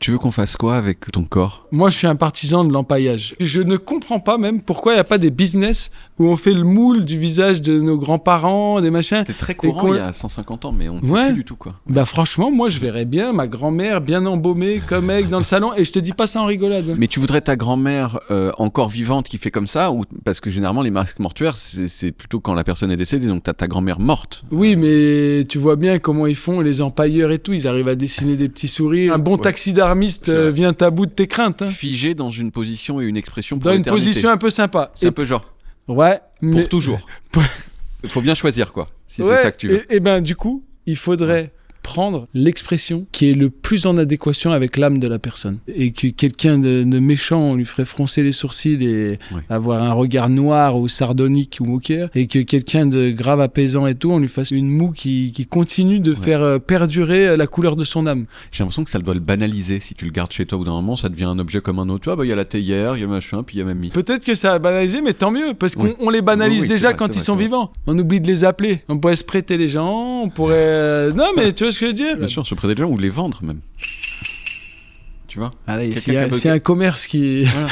Tu veux qu'on fasse quoi avec ton corps ? Moi, je suis un partisan de l'empaillage. Je ne comprends pas même pourquoi il n'y a pas des business où on fait le moule du visage de nos grands-parents, des machins. C'était très courant il y a 150 ans, mais on ne fait plus du tout, quoi. Bah franchement, moi, je verrais bien ma grand-mère bien embaumée comme elle dans le salon. Et je te dis pas ça en rigolade. Mais tu voudrais ta grand-mère encore vivante qui fait comme ça ou... Parce que généralement, les masques mortuaires, c'est plutôt quand la personne est décédée, donc t'as ta grand-mère morte. Oui, mais tu vois bien comment ils font, les empailleurs et tout. Ils arrivent à dessiner des petits sourires. Un bon taxidermiste vient à bout de tes craintes. Hein. Figé dans une position et une expression pour dans une l'éternité. position un peu sympa. C'est un peu genre. Ouais. Pour toujours. Il faut bien choisir, quoi, si c'est ça que tu veux. Et ben, du coup, il faudrait prendre l'expression qui est le plus en adéquation avec l'âme de la personne. Et que quelqu'un de méchant, on lui ferait froncer les sourcils et avoir un regard noir ou sardonique ou moqueur. Et que quelqu'un de grave apaisant et tout, on lui fasse une moue qui continue de faire perdurer la couleur de son âme. J'ai l'impression que ça doit le banaliser. Si tu le gardes chez toi ou d'un moment, ça devient un objet comme un autre. Tu vois, il y a la théière, il y a machin, puis il y a mamie. Peut-être que ça a banalisé, mais tant mieux, parce qu'on les banalise déjà quand ils sont vivants. On oublie de les appeler. On pourrait se prêter les gens, on pourrait... Non, mais tu vois ce que je veux dire ? Bien sûr, se prêter les gens ou les vendre même. Tu vois ? Allez, s'il y a un commerce qui... Voilà.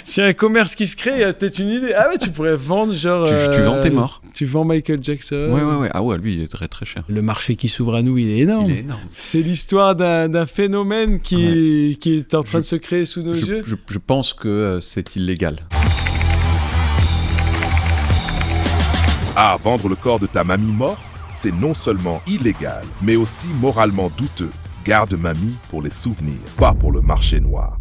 S'il y a un commerce qui se crée, il y a peut-être une idée. Ah ouais, tu pourrais vendre genre... Tu vends tes morts. Tu vends Michael Jackson. Ouais. Ah ouais, lui, il est très très cher. Le marché qui s'ouvre à nous, il est énorme. Il est énorme. C'est l'histoire d'un phénomène qui est en train de se créer sous nos yeux. Je pense que c'est illégal. Ah, vendre le corps de ta mamie morte, c'est non seulement illégal, mais aussi moralement douteux. Garde mamie pour les souvenirs, pas pour le marché noir.